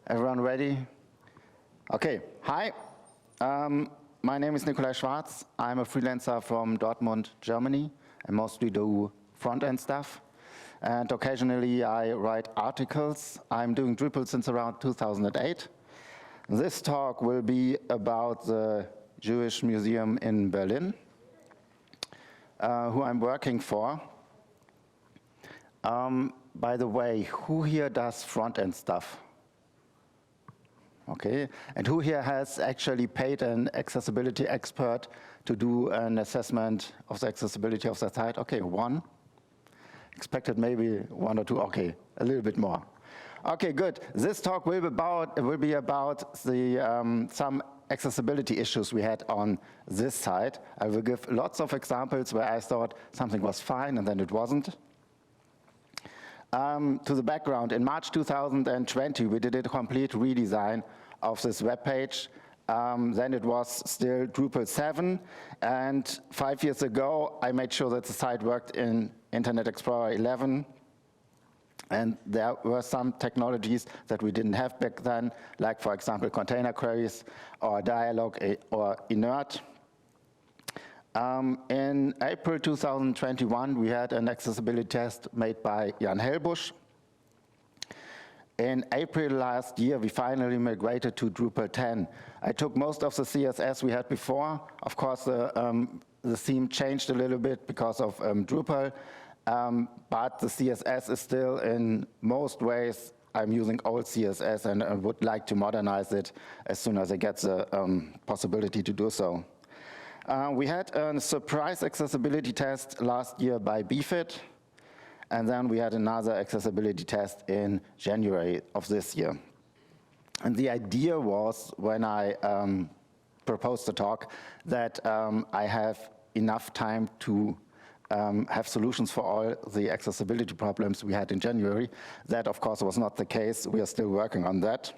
Everyone ready? Okay, hi. My name is Nikolai Schwarz. I'm a freelancer from Dortmund, Germany. I mostly do front-end stuff. And occasionally I write articles. I'm doing Drupal since around 2008. This talk will be about the Jewish Museum in Berlin, who I'm working for. By the way, who here does front-end stuff? Okay, and who here has actually paid an accessibility expert to do an assessment of the accessibility of the site? Okay, one. Expected maybe one or two. Okay, a little bit more. Okay, good. This talk will be about the some accessibility issues we had on this site. I will give lots of examples where I thought something was fine and then it wasn't. To the background, in March 2020, we did a complete redesign of this web page. Then it was still Drupal 7, and 5 years ago, I made sure that the site worked in Internet Explorer 11. And there were some technologies that we didn't have back then, like, for example, container queries or dialog or inert. In April 2021, we had an accessibility test made by Jan Helbusch. In April last year, we finally migrated to Drupal 10. I took most of the CSS we had before. Of course, the theme changed a little bit because of Drupal, but the CSS is still, in most ways, I'm using old CSS, and I would like to modernize it as soon as I get the possibility to do so. We had a surprise accessibility test last year by BFIT, and then we had another accessibility test in January of this year. And the idea was, when I proposed the talk, that I have enough time to have solutions for all the accessibility problems we had in January. That, of course, was not the case. We are still working on that.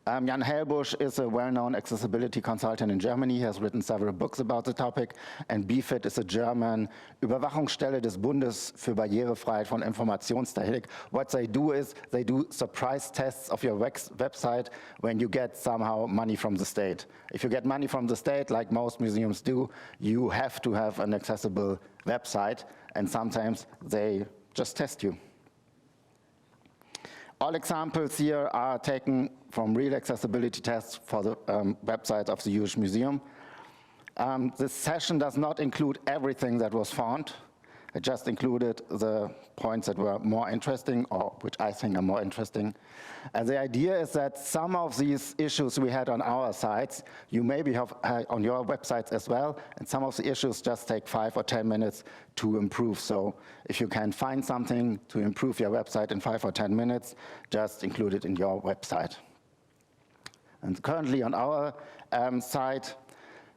Jan Helbusch is a well-known accessibility consultant in Germany. He has written several books about the topic. And BFIT is a German Überwachungsstelle des Bundes für Barrierefreiheit von Informationstechnik. What they do is they do surprise tests of your website when you get somehow money from the state. If you get money from the state, like most museums do, you have to have an accessible website. And sometimes they just test you. All examples here are taken from real accessibility tests for the website of the Jewish Museum. This session does not include everything that was found. I just included the points that were more interesting, or which I think are more interesting. And the idea is that some of these issues we had on our sites, you maybe have on your websites as well, and some of the issues just take 5 or 10 minutes to improve. So if you can find something to improve your website in 5 or 10 minutes, just include it in your website. And currently on our site,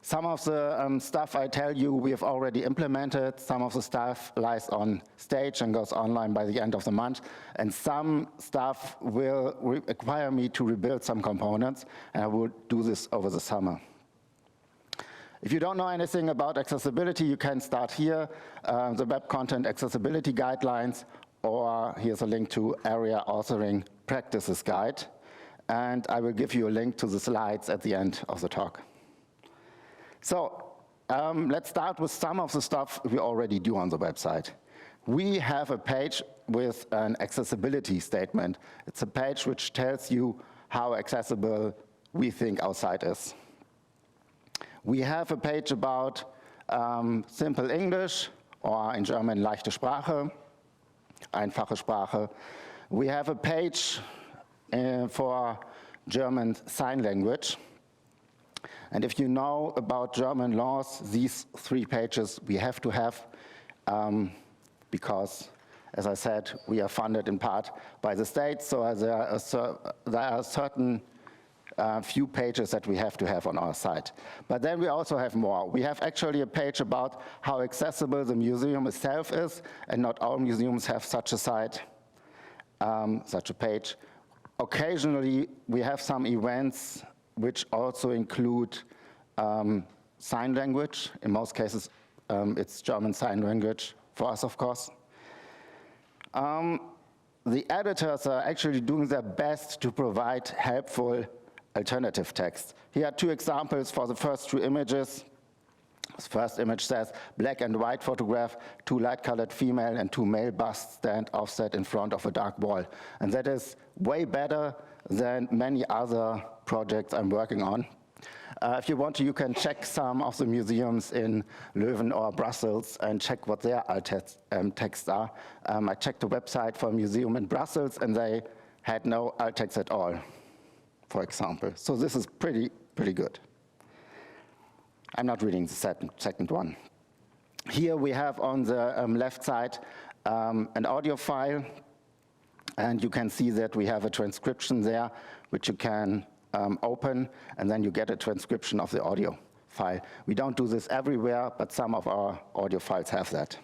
some of the stuff I tell you we have already implemented. Some of the stuff lies on stage and goes online by the end of the month. And some stuff will require me to rebuild some components, and I will do this over the summer. If you don't know anything about accessibility, you can start here, the Web Content Accessibility Guidelines, or here's a link to Area Authoring Practices Guide. And I will give you a link to the slides at the end of the talk. So let's start with some of the stuff we already do on the website. We have a page with an accessibility statement. It's a page which tells you how accessible we think our site is. We have a page about simple English, or in German, leichte Sprache, einfache Sprache. We have a page for German Sign Language. And if you know about German laws, these 3 pages we have to have because, as I said, we are funded in part by the state, so there are certain few pages that we have to have on our site. But then we also have more. We have actually a page about how accessible the museum itself is, and not all museums have such a site, such a page. Occasionally, we have some events which also include sign language. In most cases, it's German Sign Language for us, of course. the editors are actually doing their best to provide helpful alternative text. Here are two examples for the first two images. The first image says, black and white photograph, 2 light-colored female and 2 male busts stand offset in front of a dark wall. And that is way better than many other projects I'm working on. If you want to, you can check some of the museums in Leuven or Brussels and check what their alt texts are. I checked the website for a museum in Brussels, and they had no alt text at all, for example. So this is pretty good. I'm not reading the second one. Here we have on the left side an audio file, and you can see that we have a transcription there, which you can open, and then you get a transcription of the audio file. We don't do this everywhere, but some of our audio files have that.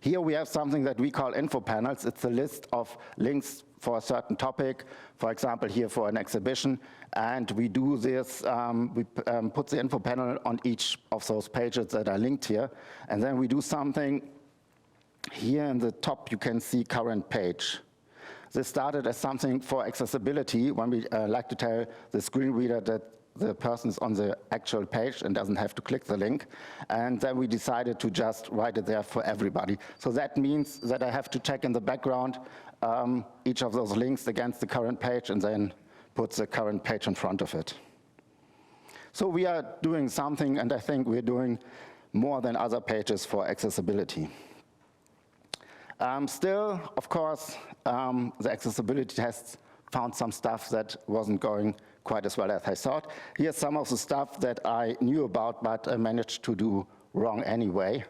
Here we have something that we call info panels. It's a list of links for a certain topic, for example, here for an exhibition, and we do this, we put the info panel on each of those pages that are linked here, and then we do something. Here in the top you can see current page. This started as something for accessibility, when we like to tell the screen reader that the person is on the actual page and doesn't have to click the link. And then we decided to just write it there for everybody. So that means that I have to check in the background each of those links against the current page and then put the current page in front of it. So we are doing something, and I think we're doing more than other pages for accessibility. Still, of course, the accessibility tests found some stuff that wasn't going quite as well as I thought. Here's some of the stuff that I knew about, but I managed to do wrong anyway.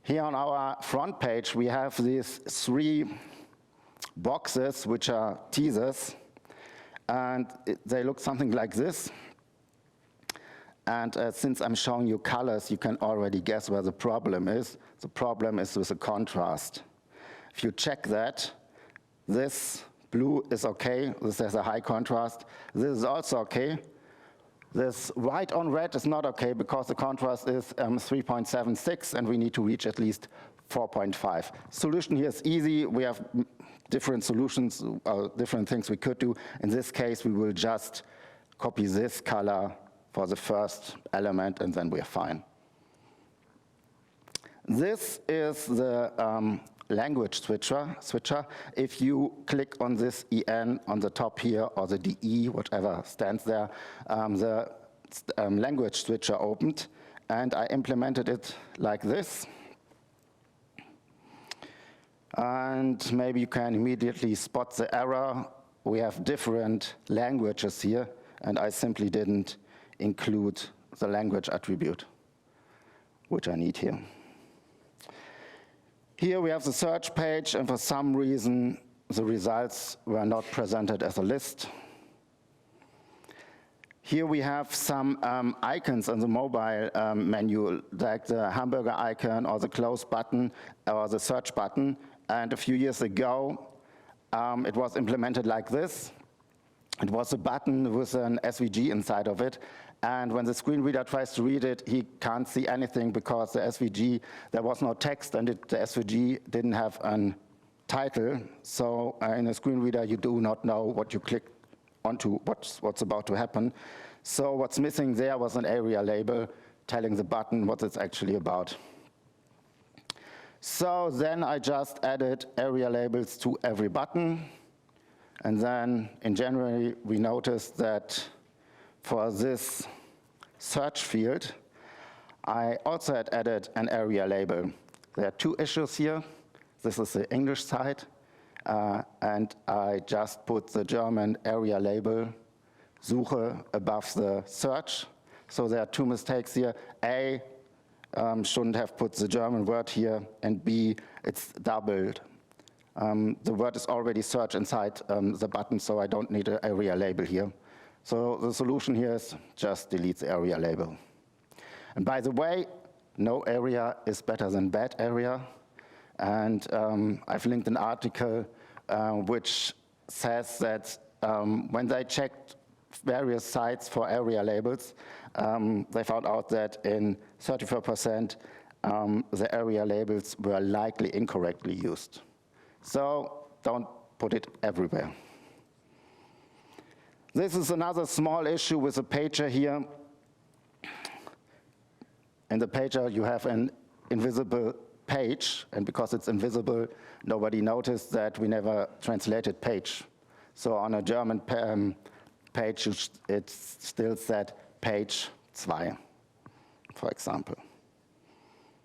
Here on our front page, we have these 3 boxes, which are teasers, and they look something like this. And since I'm showing you colors, you can already guess where the problem is. The problem is with the contrast. If you check that, this blue is okay. This has a high contrast. This is also okay. This white on red is not okay because the contrast is 3.76, and we need to reach at least 4.5. Solution here is easy. We have different solutions, different things we could do. In this case, we will just copy this color for the first element, and then we are fine. This is the language switcher. If you click on this EN on the top here, or the DE, whatever stands there, the language switcher opened, and I implemented it like this. And maybe you can immediately spot the error. We have different languages here, and I simply didn't include the language attribute, which I need here. Here we have the search page, and for some reason, the results were not presented as a list. Here we have some icons on the mobile menu, like the hamburger icon, or the close button, or the search button. And a few years ago, it was implemented like this. It was a button with an SVG inside of it, and when the screen reader tries to read it, he can't see anything because the SVG, there was no text, and the SVG didn't have a title. So in a screen reader, you do not know what you click onto, what's about to happen. So what's missing there was an area label telling the button what it's actually about. So then I just added area labels to every button. And then in January, we noticed that for this search field, I also had added an area label. There are 2 issues here. This is the English side, and I just put the German area label, Suche, above the search. So there are 2 mistakes here. A, shouldn't have put the German word here, and B, it's doubled. The word is already searched inside the button, so I don't need an area label here. So the solution here is just delete the area label. And by the way, no area is better than bad area. And I've linked an article which says that when they checked various sites for area labels, they found out that in 34%, the area labels were likely incorrectly used. So don't put it everywhere. This is another small issue with the pager here. In the pager, you have an invisible page, and because it's invisible, nobody noticed that we never translated page. So on a German page, it still said page 2, for example.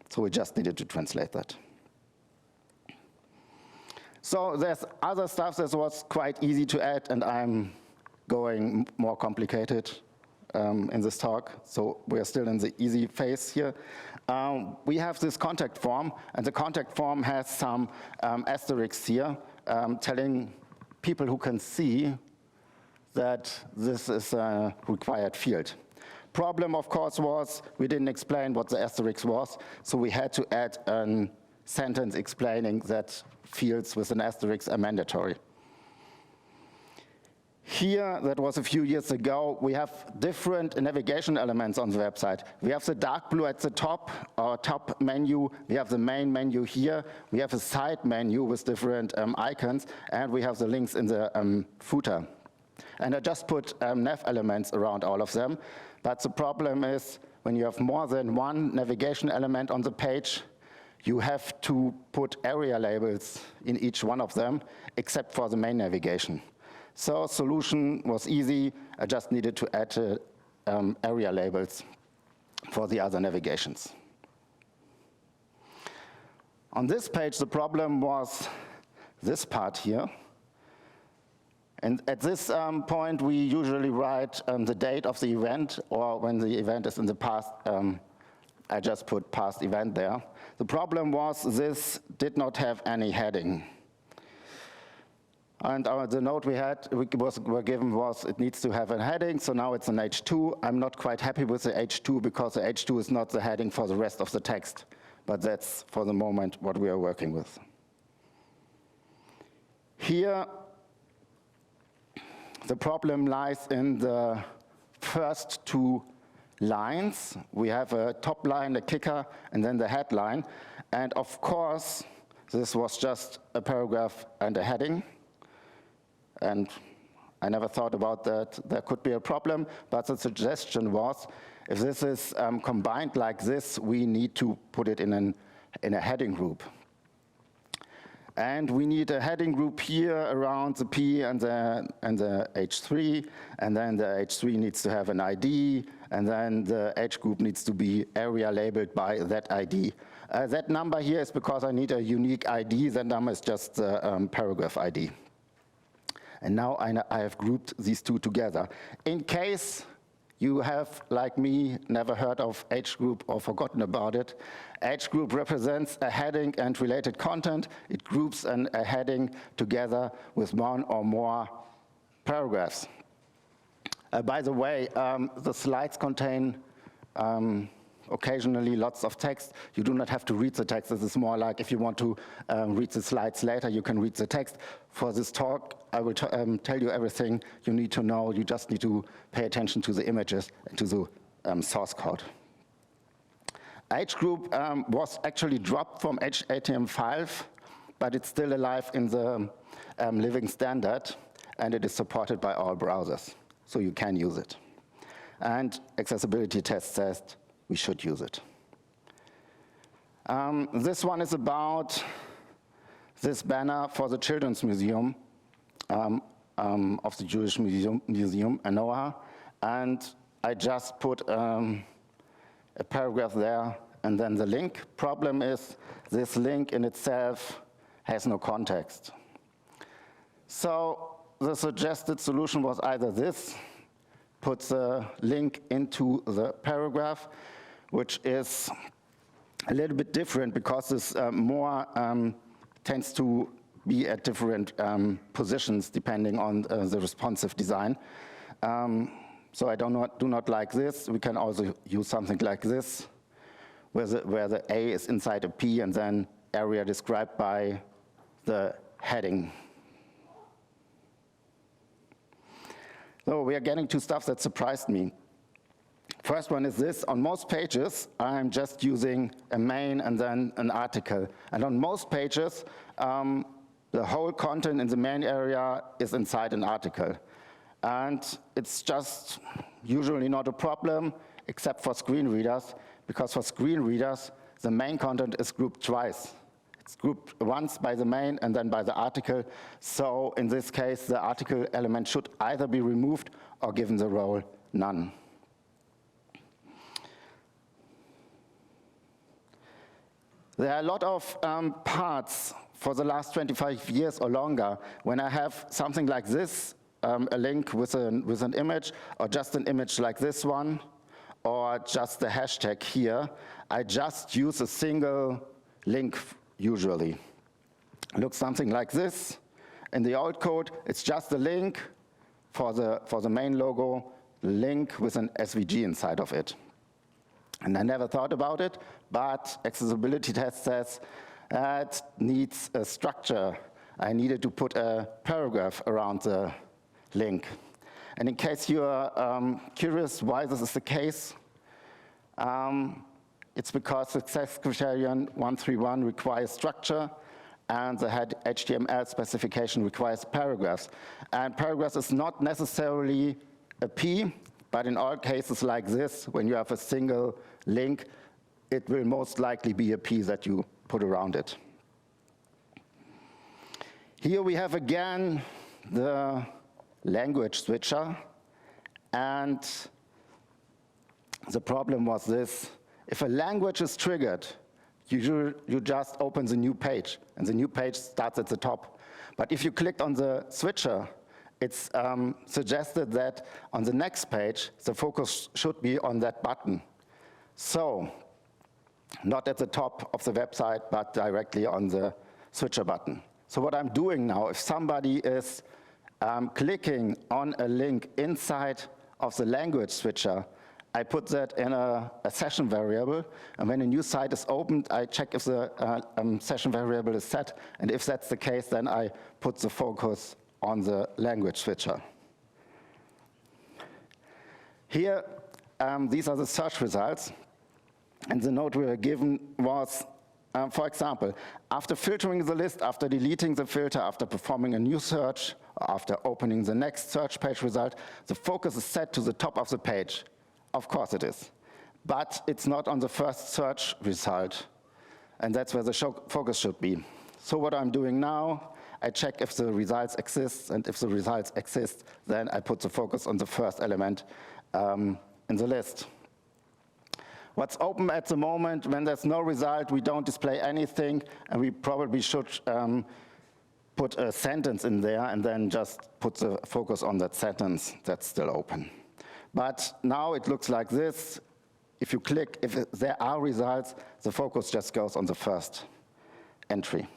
So we just needed to translate that. So there's other stuff that was quite easy to add, and I'm going more complicated in this talk. So we're still in the easy phase here. We have this contact form, and the contact form has some asterisks here telling people who can see that this is a required field. Problem, of course, was we didn't explain what the asterisk was, so we had to add a sentence explaining that fields with an asterisk are mandatory. Here, that was a few years ago, we have different navigation elements on the website. We have the dark blue at the top, our top menu. We have the main menu here. We have a side menu with different icons, and we have the links in the footer. And I just put nav elements around all of them. But the problem is, when you have more than one navigation element on the page, you have to put area labels in each one of them, except for the main navigation. So solution was easy. I just needed to add area labels for the other navigations. On this page, the problem was this part here. And at this point, we usually write the date of the event, or when the event is in the past, I just put past event there. The problem was this did not have any heading. And the note were given was it needs to have a heading, so now it's an H2. I'm not quite happy with the H2 because the H2 is not the heading for the rest of the text. But that's, for the moment, what we are working with. Here, the problem lies in the first 2 lines. We have a top line, a kicker, and then the headline. And of course, this was just a paragraph and a heading. And I never thought about that. There could be a problem, but the suggestion was, if this is combined like this, we need to put it in a heading group. And we need a heading group here around the P and the H3, and then the H3 needs to have an ID, and then the H group needs to be area labeled by that ID. That number here is because I need a unique ID. That number is just the paragraph ID. And now I have grouped these 2 together. In case you have, like me, never heard of H group or forgotten about it, H group represents a heading and related content. It groups a heading together with 1 or more paragraphs. By the way, the slides contain occasionally lots of text. You do not have to read the text. This is more like if you want to read the slides later, you can read the text. For this talk, I will tell you everything you need to know. You just need to pay attention to the images and to the source code. H group was actually dropped from HTML5, but it's still alive in the living standard, and it is supported by all browsers, so you can use it. And accessibility test says we should use it. This one is about this banner for the Children's Museum of the Jewish Museum in Noah, and I just put a paragraph there and then the link. Problem is this link in itself has no context. So the suggested solution was either this, put the link into the paragraph, which is a little bit different because this more tends to be at different positions depending on the responsive design. So I do not like this. We can also use something like this, where the A is inside a P and then area described by the heading. So we are getting to stuff that surprised me. First one is this. On most pages, I'm just using a main and then an article. And on most pages, the the whole content in the main area is inside an article. And it's just usually not a problem, except for screen readers, because for screen readers, the main content is grouped twice. It's grouped once by the main and then by the article. So in this case, the article element should either be removed or given the role none. There are a lot of parts for the last 25 years or longer. When I have something like this, a link with an image, or just an image like this one, or just the hashtag here, I just use a single link usually. Looks something like this. In the old code, it's just a link for the main logo, link with an SVG inside of it. And I never thought about it, but accessibility test says it needs a structure. I needed to put a paragraph around the link. And in case you're curious why this is the case, it's because success criterion 131 requires structure, and the head HTML specification requires paragraphs. And paragraphs is not necessarily a P, but in all cases like this, when you have a single link, it will most likely be a P that you put around it. Here we have again the language switcher, and the problem was this. If a language is triggered, you just open the new page, and the new page starts at the top. But if you clicked on the switcher, it's suggested that on the next page, the focus should be on that button. So, not at the top of the website, but directly on the switcher button. So what I'm doing now, if somebody is clicking on a link inside of the language switcher, I put that in a session variable, and when a new site is opened, I check if the session variable is set, and if that's the case, then I put the focus on the language switcher. Here, these are the search results, and the note we were given was, for example, after filtering the list, after deleting the filter, after performing a new search, or after opening the next search page result, the focus is set to the top of the page. Of course it is, but it's not on the first search result, and that's where the focus should be. So what I'm doing now, I check if the results exist, and if the results exist, then I put the focus on the first element in the list. What's open at the moment, when there's no result, we don't display anything, and we probably should put a sentence in there and then just put the focus on that sentence that's still open. But now it looks like this. If you click, if there are results, the focus just goes on the first entry.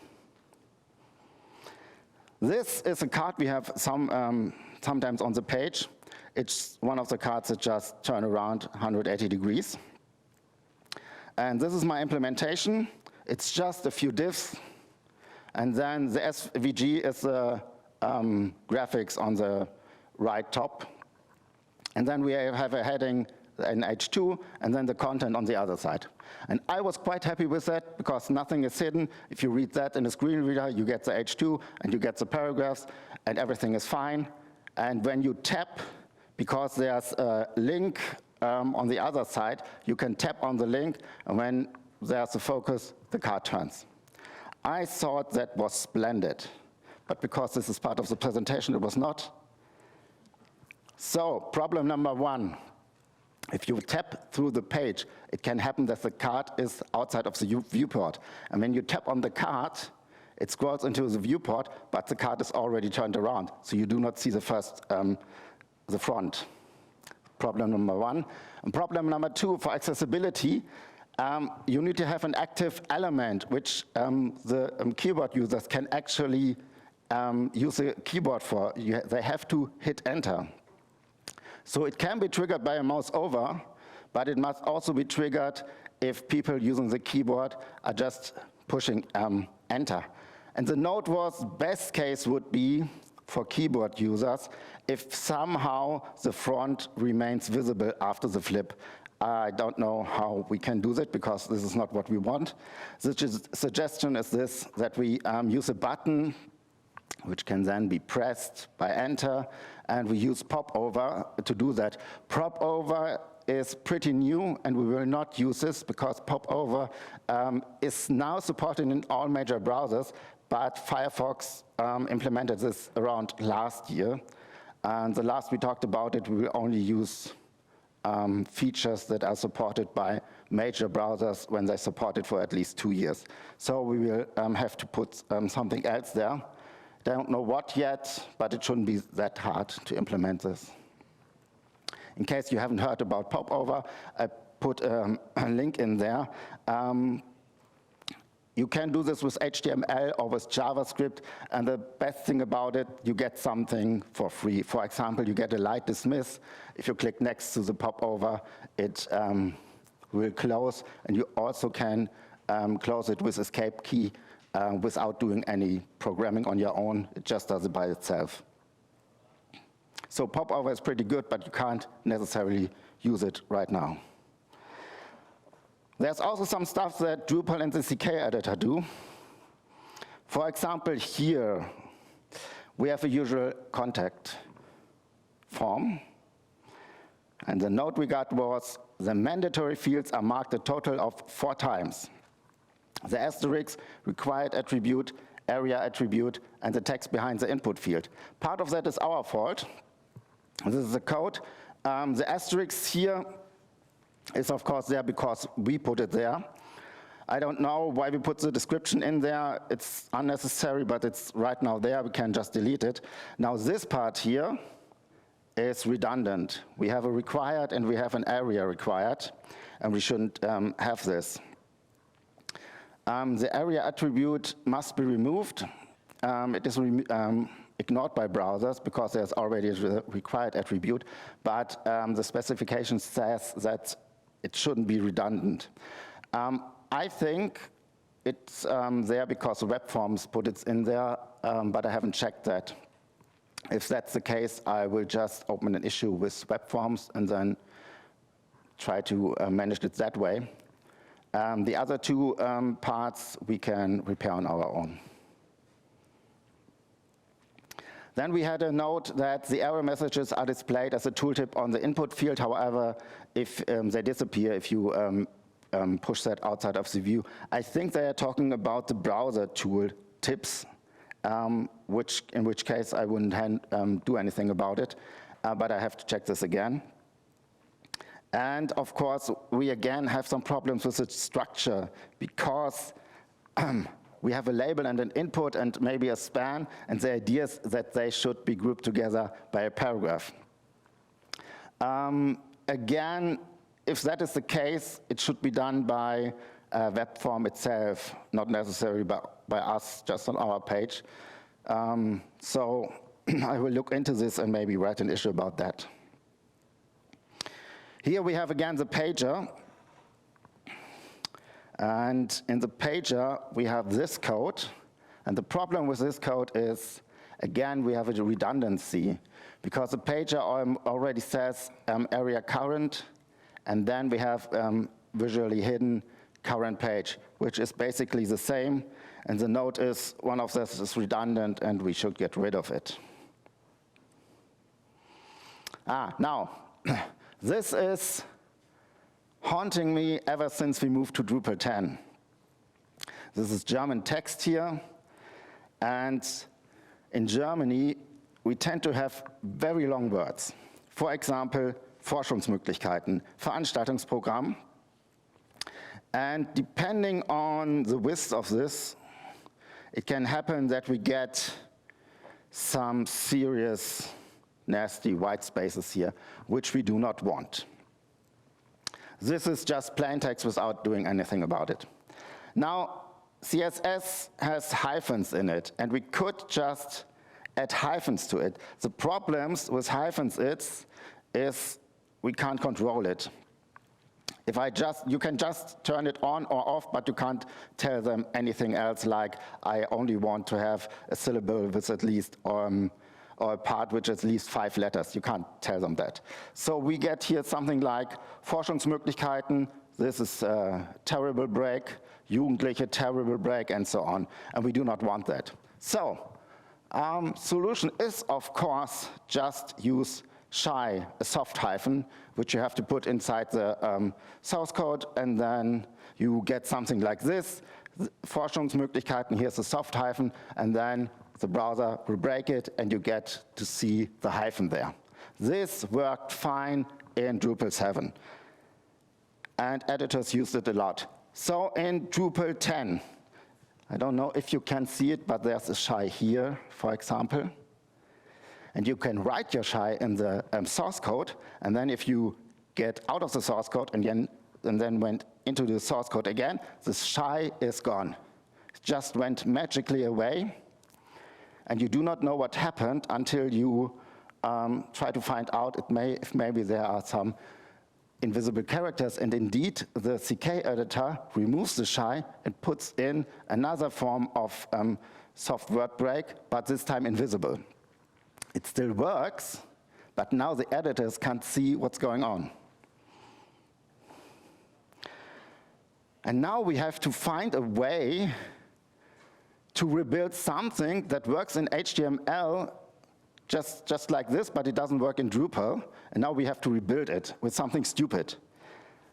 This is a card we have sometimes on the page. It's one of the cards that just turn around 180 degrees. And this is my implementation. It's just a few divs. And then the SVG is the graphics on the right top. And then we have a heading in H2, and then the content on the other side. And I was quite happy with that, because nothing is hidden. If you read that in a screen reader, you get the H2, and you get the paragraphs, and everything is fine. And when you tap, because there's a link on the other side, you can tap on the link, and when there's a focus, the card turns. I thought that was splendid, but because this is part of the presentation, it was not. So, problem number one, if you tap through the page, it can happen that the card is outside of the viewport. And when you tap on the card, it scrolls into the viewport, but the card is already turned around, so you do not see the the front. Problem number one. And problem number two, for accessibility, you need to have an active element, which the keyboard users can actually use a keyboard for. They have to hit enter. So it can be triggered by a mouse over, but it must also be triggered if people using the keyboard are just pushing enter. And the note was, best case would be for keyboard users if somehow the front remains visible after the flip. I don't know how we can do that, because this is not what we want. The suggestion is this, that we use a button which can then be pressed by enter, and we use popover to do that. Popover is pretty new, and we will not use this because popover is now supported in all major browsers, but Firefox implemented this around last year. And the last we talked about it, we will only use features that are supported by major browsers when they support it for at least 2 years. So we will have to put something else there. Don't know what yet, but it shouldn't be that hard to implement this. In case you haven't heard about popover, I put a link in there. You can do this with HTML or with JavaScript, and the best thing about it, you get something for free. For example, you get a light dismiss. If you click next to the popover, it will close, and you also can close it with escape key without doing any programming on your own. It just does it by itself. So popover is pretty good, but you can't necessarily use it right now. There's also some stuff that Drupal and the CK editor do. For example, here, we have a usual contact form. And the note we got was, the mandatory fields are marked a total of 4 times. The asterisk, required attribute, area attribute, and the text behind the input field. Part of that is our fault. This is the code. The asterisk here is of course there because we put it there. I don't know why we put the description in there. It's unnecessary, but it's right now there. We can just delete it. Now this part here is redundant. We have a required and we have an area required, and we shouldn't have this. The area attribute must be removed. It is ignored by browsers because there's already a required attribute, but the specification says that it shouldn't be redundant. I think it's there because web forms put it in there, but I haven't checked that. If that's the case, I will just open an issue with web forms and then try to manage it that way. The other 2 parts we can repair on our own. Then we had a note that the error messages are displayed as a tooltip on the input field. However, if they disappear, if you push that outside of the view. I think they are talking about the browser tool tips, in which case I wouldn't do anything about it, but I have to check this again. And of course, we again have some problems with the structure because we have a label and an input and maybe a span, and the idea is that they should be grouped together by a paragraph. Again, if that is the case, it should be done by a web form itself, not necessarily by us, just on our page. So I will look into this and maybe write an issue about that. Here we have again the pager. And in the pager, we have this code. And the problem with this code is, again, we have a redundancy. Because the pager already says area current, and then we have visually hidden current page, which is basically the same. And the note is, one of this is redundant, and we should get rid of it. Now, this is haunting me ever since we moved to Drupal 10. This is German text here, and in Germany, we tend to have very long words. For example, Forschungsmöglichkeiten, Veranstaltungsprogramm. And depending on the width of this, it can happen that we get some serious, nasty white spaces here, which we do not want. This is just plain text without doing anything about it. Now, CSS has hyphens in it, and we could just add hyphens to it. The problems with hyphens is we can't control it. You can just turn it on or off, but you can't tell them anything else, like I only want to have a syllable with at least, or a part which is at least 5 letters. You can't tell them that. So we get here something like Forschungsmöglichkeiten, this is a terrible break, Jugendliche, terrible break, and so on. And we do not want that. So Solution is, of course, just use shy, a soft hyphen, which you have to put inside the source code, and then you get something like this. Forschungsmöglichkeiten, here's a soft hyphen, and then the browser will break it, and you get to see the hyphen there. This worked fine in Drupal 7, and editors used it a lot. So in Drupal 10, I don't know if you can see it, but there's a shy here, for example. And you can write your shy in the source code, and then if you get out of the source code and then went into the source code again, the shy is gone. It just went magically away, and you do not know what happened until you try to find out if maybe there are some invisible characters, and indeed the CK editor removes the shy and puts in another form of soft word break, but this time invisible. It still works, but now the editors can't see what's going on. And now we have to find a way to rebuild something that works in HTML just like this, but it doesn't work in Drupal. And now we have to rebuild it with something stupid.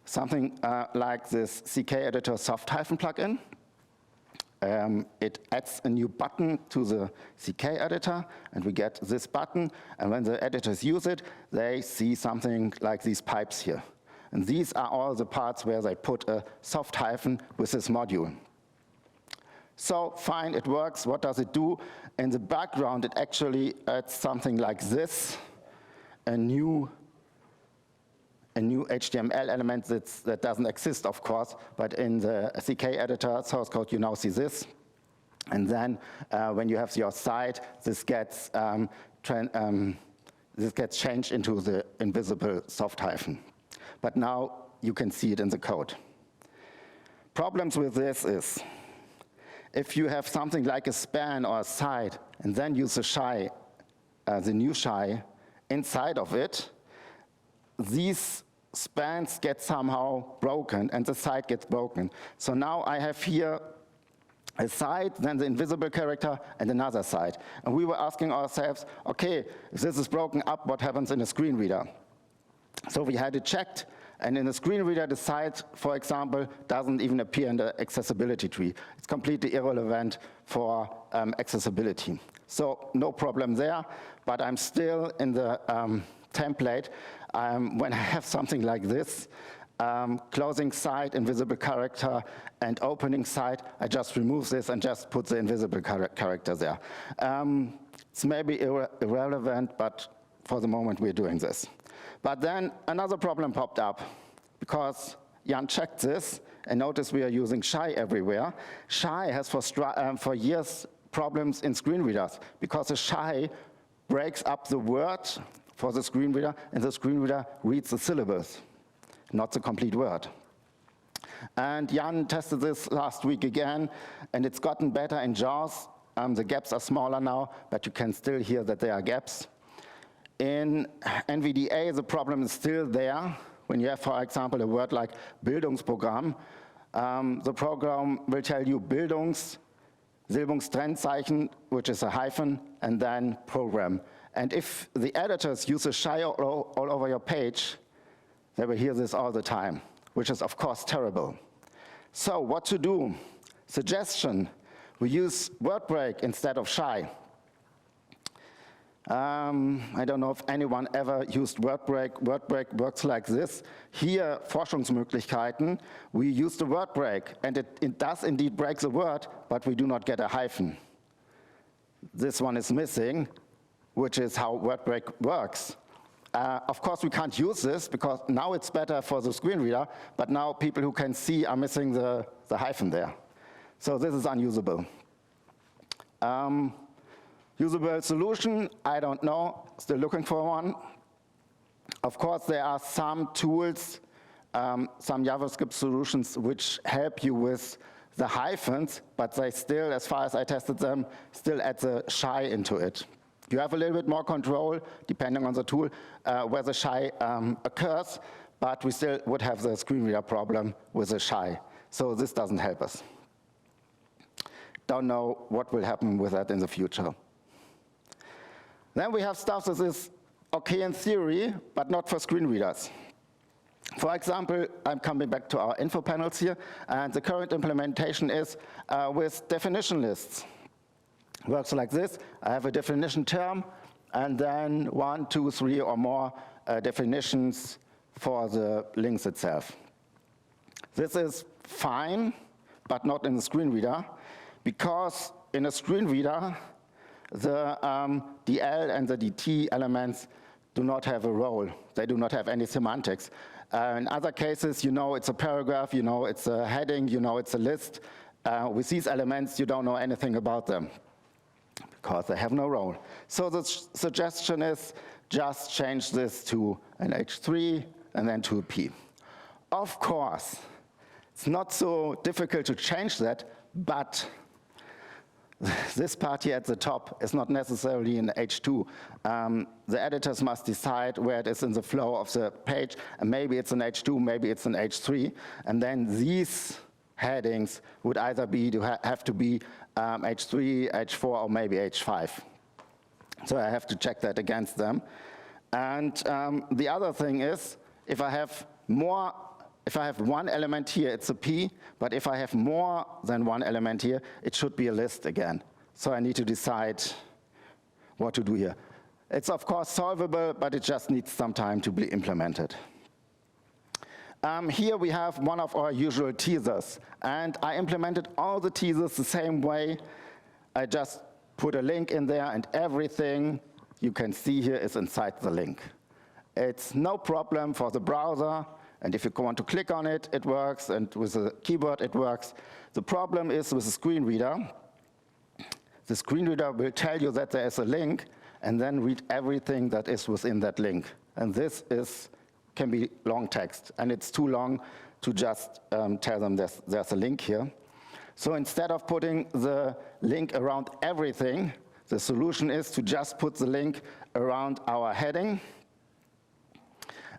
Something like this CK editor soft hyphen plugin. It adds a new button to the CK editor, and we get this button. And when the editors use it, they see something like these pipes here. And these are all the parts where they put a soft hyphen with this module. So fine, it works. What does it do? In the background, it actually adds something like this, a new HTML element that doesn't exist, of course, but in the CK editor source code, you now see this. And then when you have your site, this gets changed into the invisible soft hyphen. But now you can see it in the code. Problems with this is, if you have something like a span or a site, and then use the shy, the new shy, inside of it, these spans get somehow broken, and the site gets broken. So now I have here a site, then the invisible character, and another site. And we were asking ourselves, okay, if this is broken up, what happens in a screen reader? So we had it checked, and in the screen reader, the site, for example, doesn't even appear in the accessibility tree. It's completely irrelevant for accessibility. So no problem there, but I'm still in the template. When I have something like this, closing site, invisible character, and opening site, I just remove this and just put the invisible character there. It's maybe irrelevant, but for the moment we're doing this. But then another problem popped up, because Jan checked this, and notice we are using shy everywhere. Shy has for years problems in screen readers, because the shy breaks up the word for the screen reader, and the screen reader reads the syllables, not the complete word. And Jan tested this last week again, and it's gotten better in JAWS. The gaps are smaller now, but you can still hear that there are gaps. In NVDA, the problem is still there. When you have, for example, a word like Bildungsprogramm, the program will tell you Silbungstrennzeichen, which is a hyphen, and then program. And if the editors use a shy all over your page, they will hear this all the time, which is, of course, terrible. So what to do? Suggestion, we use word break instead of shy. I don't know if anyone ever used word break. Word break works like this. Here, Forschungsmöglichkeiten, we use the word break, and it does indeed break the word, but we do not get a hyphen. This one is missing, which is how word break works. Of course, we can't use this, because now it's better for the screen reader, but now people who can see are missing the hyphen there. So this is unusable. Usable solution, I don't know, still looking for one. Of course, there are some tools, some JavaScript solutions which help you with the hyphens, but they still, as far as I tested them, still add the shy into it. You have a little bit more control, depending on the tool, where the shy occurs, but we still would have the screen reader problem with the shy. So this doesn't help us. Don't know what will happen with that in the future. Then we have stuff that is okay in theory, but not for screen readers. For example, I'm coming back to our info panels here, and the current implementation is with definition lists. Works like this. I have a definition term, and then 1, 2, 3 or more definitions for the links itself. This is fine, but not in the screen reader, because in a screen reader, the DL and the DT elements do not have a role. They do not have any semantics. In other cases, you know it's a paragraph, you know it's a heading, you know it's a list. With these elements, you don't know anything about them, because they have no role. So the suggestion is just change this to an H3 and then to a P. Of course, it's not so difficult to change that, but this part here at the top is not necessarily in H2. The editors must decide where it is in the flow of the page, and maybe it's an H2, maybe it's an H3, and then these headings would either have to be H3, H4, or maybe H5. So I have to check that against them. And the other thing is, if I have one element here, it's a P, but if I have more than one element here, it should be a list again. So I need to decide what to do here. It's of course solvable, but it just needs some time to be implemented. Here we have one of our usual teasers, and I implemented all the teasers the same way. I just put a link in there, and everything you can see here is inside the link. It's no problem for the browser. And if you want to click on it, it works, and with a keyboard, it works. The problem is with the screen reader. The screen reader will tell you that there is a link, and then read everything that is within that link. And this can be long text, and it's too long to just tell them there's a link here. So instead of putting the link around everything, the solution is to just put the link around our heading.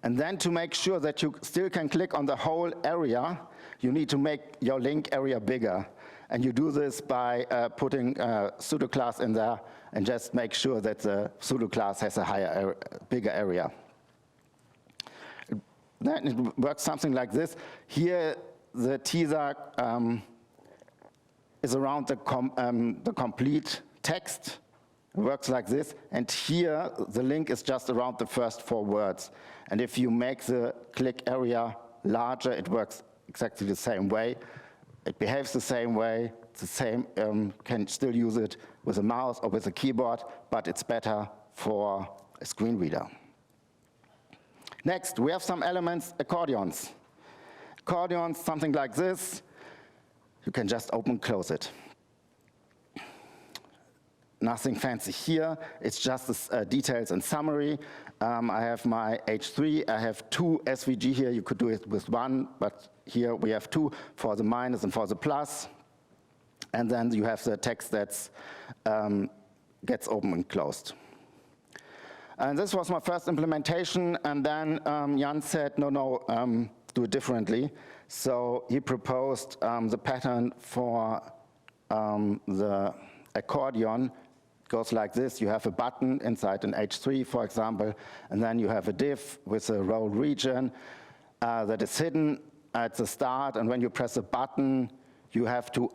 And then to make sure that you still can click on the whole area, you need to make your link area bigger. And you do this by putting a pseudo class in there and just make sure that the pseudo class has a bigger area. Then it works something like this. Here, the teaser is around the complete text. It works like this, and here the link is just around the first 4 words. And if you make the click area larger, it works exactly the same way. It behaves the same way, it's the same, can still use it with a mouse or with a keyboard, but it's better for a screen reader. Next, we have some elements, accordions. Accordions, something like this. You can just open and close it. Nothing fancy here, it's just details and summary. I have my H3, I have 2 SVG here, you could do it with 1, but here we have 2 for the minus and for the plus. And then you have the text that gets open and closed. And this was my first implementation, and then Jan said, no, do it differently. So he proposed the pattern for the accordion. It goes like this. You have a button inside an H3, for example, and then you have a div with a role region that is hidden at the start, and when you press a button, you have to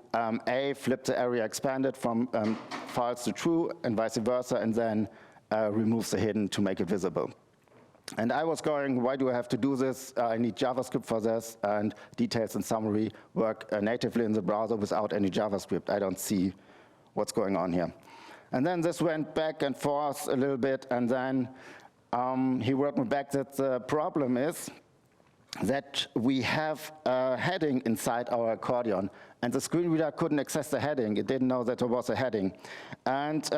flip the area expanded from false to true, and vice versa, and then remove the hidden to make it visible. And I was going, why do I have to do this? I need JavaScript for this, and details and summary work natively in the browser without any JavaScript. I don't see what's going on here. And then this went back and forth a little bit, and then he wrote me back that the problem is that we have a heading inside our accordion, and the screen reader couldn't access the heading. It didn't know that there was a heading. And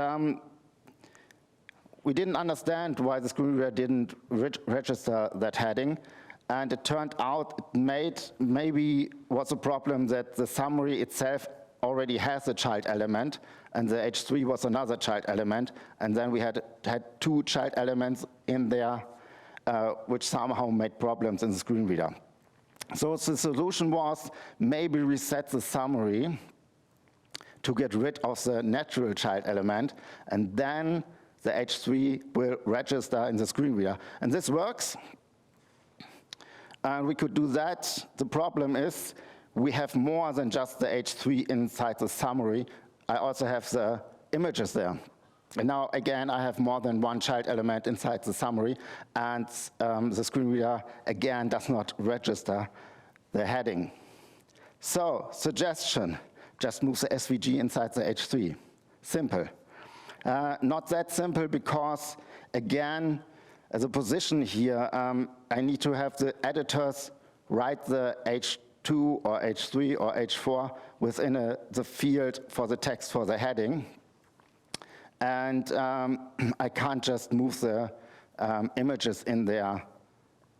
we didn't understand why the screen reader didn't register that heading. And it turned out maybe was a problem that the summary itself already has a child element, and the H3 was another child element, and then we had 2 child elements in there, which somehow made problems in the screen reader. So the solution was maybe reset the summary to get rid of the natural child element, and then the H3 will register in the screen reader. And this works. And we could do that. The problem is we have more than just the H3 inside the summary. I also have the images there. And now, again, I have more than one child element inside the summary, and the screen reader, again, does not register the heading. So, suggestion, just move the SVG inside the H3. Simple. Not that simple because, again, as a position here, I need to have the editors write the H2 or H3 or H4 within the field for the text for the heading. And I can't just move the images in there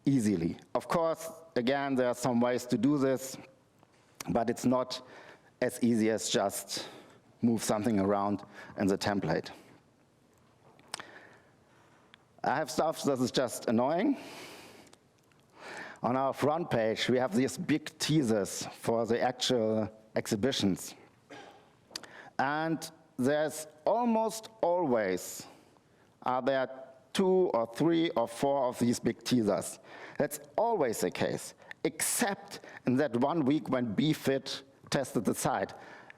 easily. Of course, again, there are some ways to do this, but it's not as easy as just move something around in the template. I have stuff that is just annoying. On our front page, we have these big teasers for the actual exhibitions. And there's almost always, there 2 or 3 or 4 of these big teasers. That's always the case, except in that 1 week when BFit tested the site.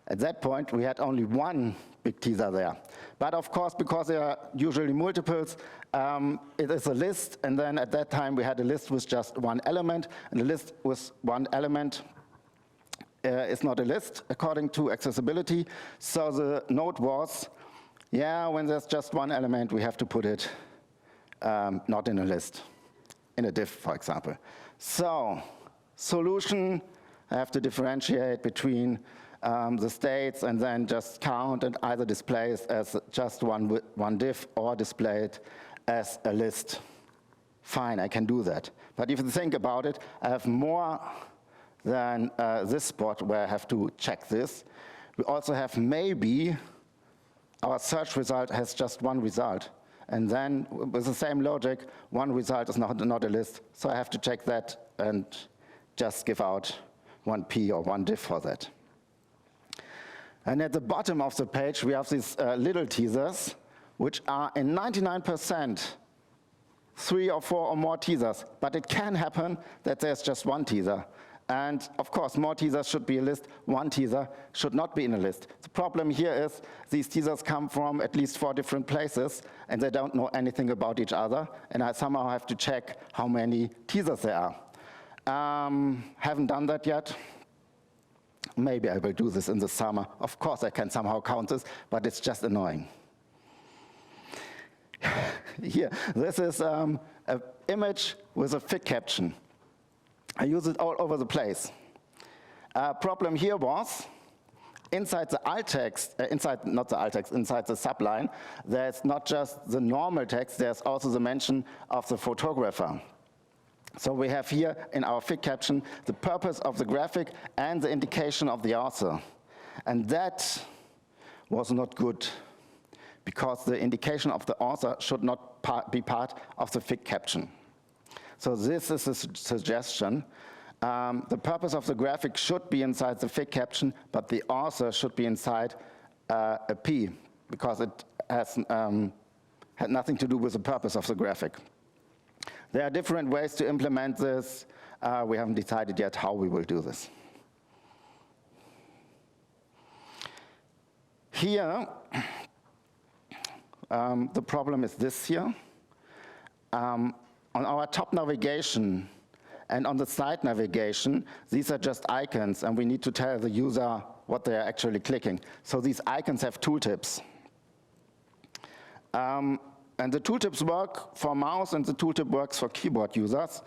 At that point, we had only 1 big teaser there. But of course, because there are usually multiples, it is a list, and then at that time we had a list with just 1 element, and a list with 1 element is not a list according to accessibility. So the note was, yeah, when there's just 1 element, we have to put it not in a list, in a div, for example. So, solution, I have to differentiate between the states and then just count and either display it as just one div or display it as a list. Fine, I can do that. But if you think about it, I have more than this spot where I have to check this. We also have maybe our search result has just 1 result. And then with the same logic, 1 result is not a list. So I have to check that and just give out 1 P or 1 div for that. And at the bottom of the page, we have these little teasers, which are in 99% 3 or 4 or more teasers. But it can happen that there's just 1 teaser. And of course, more teasers should be a list. 1 teaser should not be in a list. The problem here is these teasers come from at least 4 different places, and they don't know anything about each other. And I somehow have to check how many teasers there are. Haven't done that yet. Maybe I will do this in the summer. Of course, I can somehow count this, but it's just annoying. Here, this is an image with a fig caption. I use it all over the place. Problem here was, inside the alt text, inside the subline, there's not just the normal text, there's also the mention of the photographer. So we have here in our fig caption the purpose of the graphic and the indication of the author. And that was not good, because the indication of the author should not be part of the fig caption. So this is a suggestion. The purpose of the graphic should be inside the fig caption, but the author should be inside a P, because it has had nothing to do with the purpose of the graphic. There are different ways to implement this. We haven't decided yet how we will do this. Here, the problem is this here. On our top navigation and on the side navigation, these are just icons, and we need to tell the user what they are actually clicking. So these icons have tooltips. And the tooltips work for mouse, and the tooltip works for keyboard users.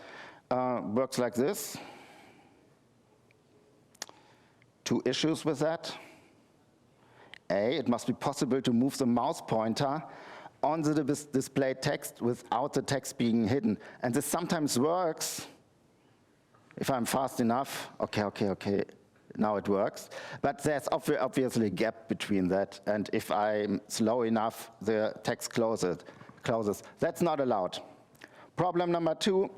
Works like this. 2 issues with that. A, it must be possible to move the mouse pointer on the displayed text without the text being hidden. And this sometimes works if I'm fast enough. Okay, now it works. But there's obviously a gap between that, and if I'm slow enough, the text closes. That's not allowed. Problem number 2,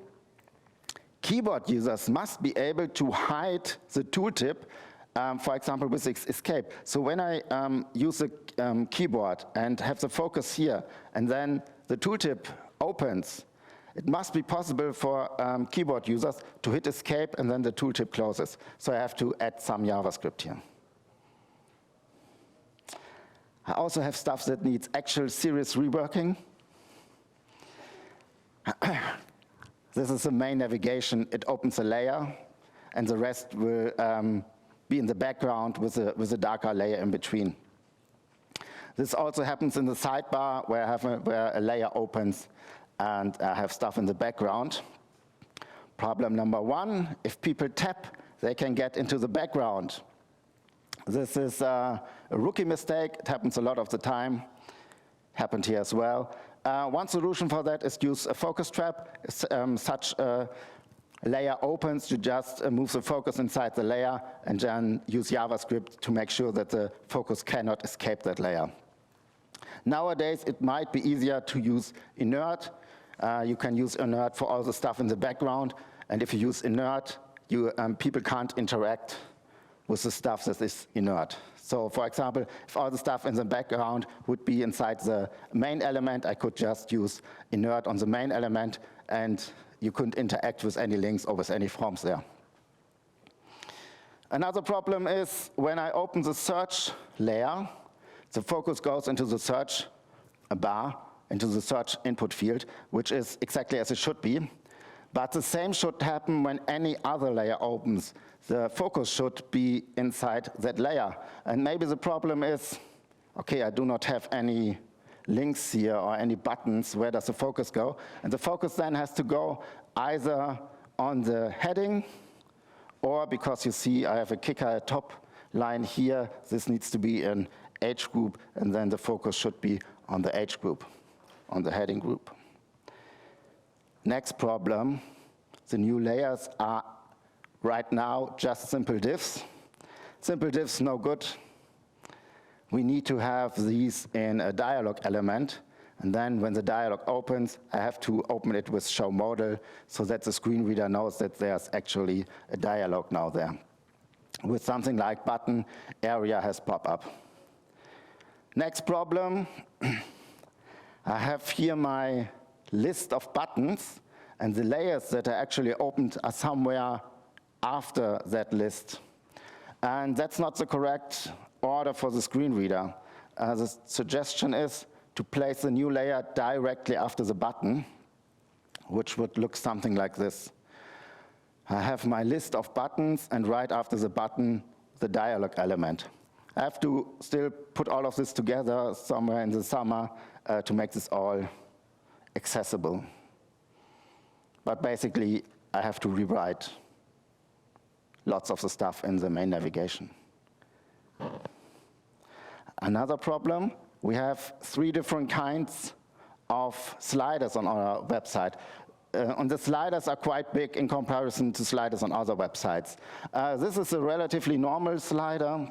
keyboard users must be able to hide the tooltip for example, with escape. So when I use a keyboard and have the focus here, and then the tooltip opens, it must be possible for keyboard users to hit escape and then the tooltip closes. So I have to add some JavaScript here. I also have stuff that needs actual serious reworking. This is the main navigation. It opens a layer, and the rest will be in the background with a darker layer in between. This also happens in the sidebar where a layer opens and I have stuff in the background. Problem number one, if people tap, they can get into the background. This is a rookie mistake. It happens a lot of the time. Happened here as well. One solution for that is use a focus trap. Such a layer opens, you just move the focus inside the layer and then use JavaScript to make sure that the focus cannot escape that layer. Nowadays, it might be easier to use inert. You can use inert for all the stuff in the background, and if you use inert, people can't interact with the stuff that is inert. So for example, if all the stuff in the background would be inside the main element, I could just use inert on the main element, and you couldn't interact with any links or with any forms there. Another problem is when I open the search layer, the focus goes into the search bar, into the search input field, which is exactly as it should be. But the same should happen when any other layer opens. The focus should be inside that layer. And maybe the problem is, okay, I do not have any links here or any buttons. Where does the focus go? And the focus then has to go either on the heading, or because you see I have a kicker top line here, this needs to be an H group, and then the focus should be on the H group, on the heading group. Next problem, the new layers are right now just simple divs. Simple divs, no good. We need to have these in a dialog element, and then when the dialog opens, I have to open it with show modal so that the screen reader knows that there's actually a dialog now there. With something like button, area has pop-up. Next problem, I have here my list of buttons, and the layers that are actually opened are somewhere after that list. And that's not the correct order for the screen reader. The suggestion is to place the new layer directly after the button, which would look something like this. I have my list of buttons, and right after the button, the dialog element. I have to still put all of this together somewhere in the summer to make this all accessible. But basically, I have to rewrite lots of the stuff in the main navigation. Another problem, we have 3 different kinds of sliders on our website. And the sliders are quite big in comparison to sliders on other websites. This is a relatively normal slider.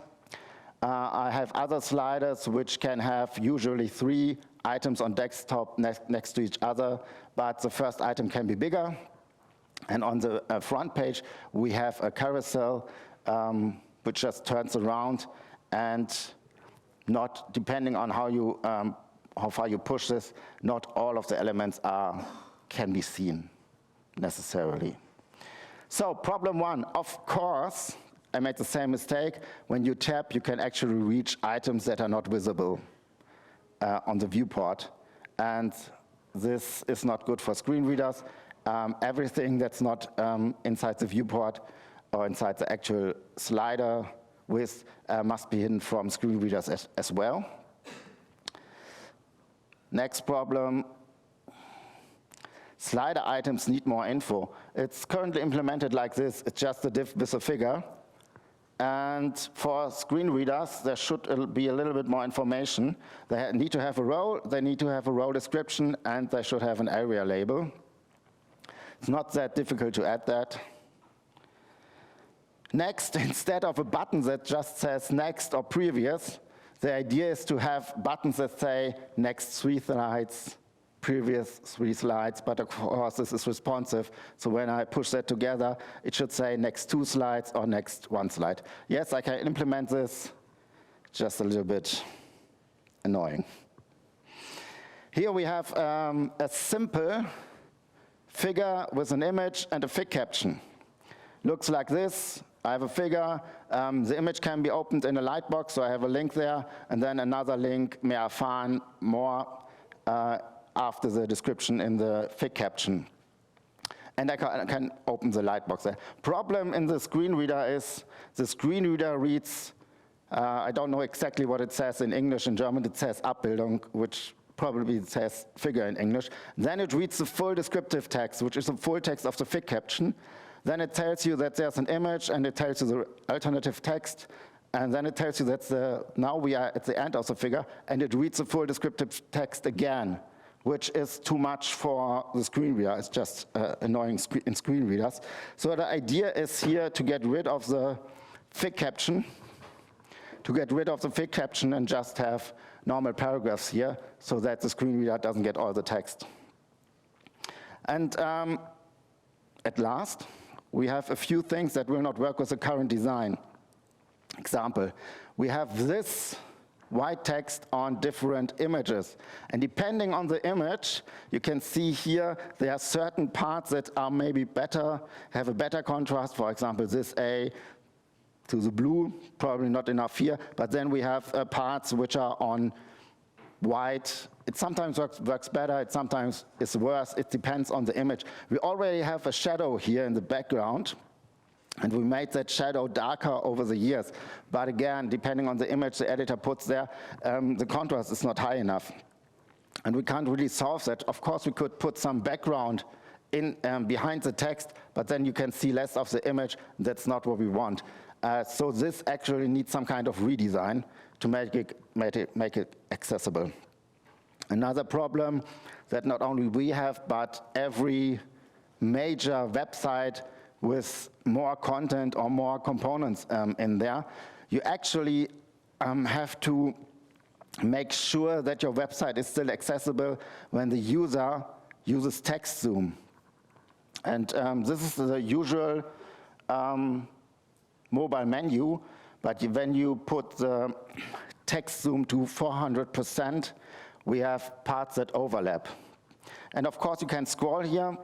I have other sliders which can have usually 3 items on desktop next to each other, but the first item can be bigger. And on the front page, we have a carousel which just turns around, and not depending on how far you push this, not all of the elements can be seen necessarily. So problem 1, of course, I made the same mistake. When you tap, you can actually reach items that are not visible on the viewport. And this is not good for screen readers. Everything that's not inside the viewport or inside the actual slider width must be hidden from screen readers as well. Next problem. Slider items need more info. It's currently implemented like this. It's just a div with a figure. And for screen readers, there should be a little bit more information. They need to have a role, they need to have a role description, and they should have an area label. It's not that difficult to add that. Next, instead of a button that just says next or previous, the idea is to have buttons that say next 3 slides, previous 3 slides, but of course this is responsive. So when I push that together, it should say next 2 slides or next 1 slide. Yes, I can implement this, just a little bit annoying. Here we have a simple figure with an image and a fig caption. Looks like this. I have a figure, the image can be opened in a lightbox, so I have a link there, and then another link, mehr erfahren, more, after the description in the fig caption. And I can open the lightbox there. Problem in the screen reader is the screen reader reads, I don't know exactly what it says in English. In German it says Abbildung, which probably says figure in English. Then it reads the full descriptive text, which is the full text of the fig caption. Then it tells you that there's an image, and it tells you the alternative text, and then it tells you that now we are at the end of the figure, and it reads the full descriptive text again, which is too much for the screen reader. It's just annoying in screen readers. So the idea is here to get rid of the fig caption, and just have normal paragraphs here, so that the screen reader doesn't get all the text. And at last, we have a few things that will not work with the current design. Example, we have this white text on different images. And depending on the image, you can see here there are certain parts that are maybe better, have a better contrast. For example, this A to the blue, probably not enough here. But then we have parts which are on white. It sometimes works better, it sometimes is worse. It depends on the image. We already have a shadow here in the background, and we made that shadow darker over the years. But again, depending on the image the editor puts there, the contrast is not high enough. And we can't really solve that. Of course, we could put some background in behind the text, but then you can see less of the image. That's not what we want. So this actually needs some kind of redesign to make it accessible. Another problem that not only we have, but every major website with more content or more components in there, you actually have to make sure that your website is still accessible when the user uses text zoom. And this is the usual mobile menu, but when you put the text zoom to 400%, we have parts that overlap. And of course you can scroll here,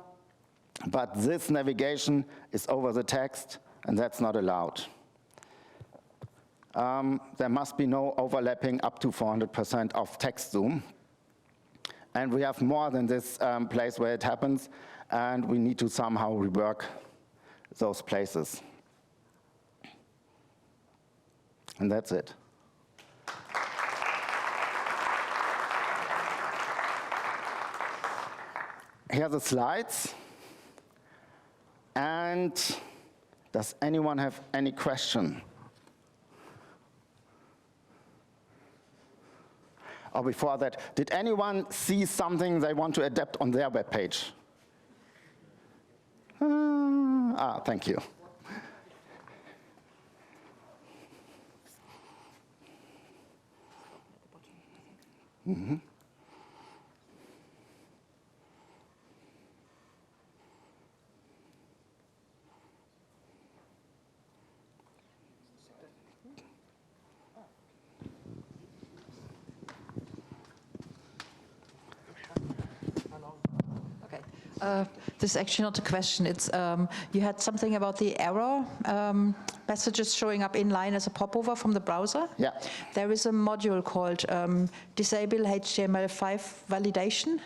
but this navigation is over the text, and that's not allowed. There must be no overlapping up to 400% of text zoom. And we have more than this place where it happens, and we need to somehow rework those places. And that's it. Here are the slides. And does anyone have any question? Or before that, did anyone see something they want to adapt on their web page? Thank you. Mm-hmm. This is actually not a question. It's you had something about the error messages showing up inline as a popover from the browser. Yeah. There is a module called Disable HTML5 Validation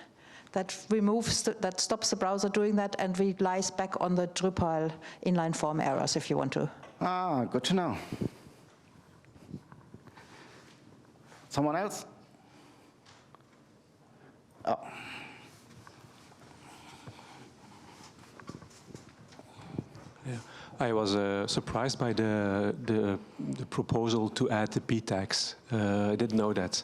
that removes, that stops the browser doing that and relies back on the Drupal inline form errors if you want to. Good to know. Someone else? Oh. Yeah. I was surprised by the proposal to add the p tags. I didn't know that.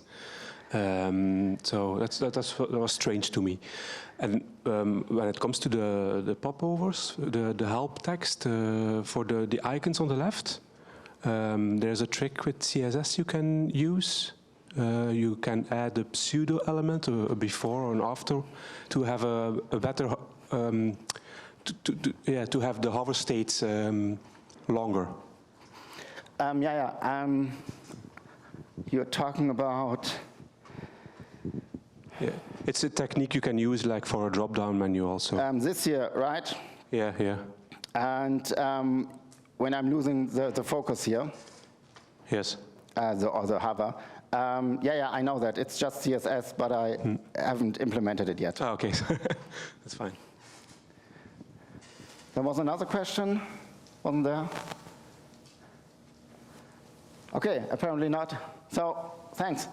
So that was strange to me. And when it comes to the popovers, the help text for the icons on the left, there's a trick with CSS you can use you can add a pseudo element, a before or an after, to have a better, to have the hover states longer. You're talking about... Yeah, it's a technique you can use like for a drop-down menu also. this here, right? Yeah, yeah. And when I'm losing the focus here, Yes. or the hover, I know that. It's just CSS, but I haven't implemented it yet. Oh, okay, that's fine. There was another question, wasn't there? Okay, apparently not. So, thanks.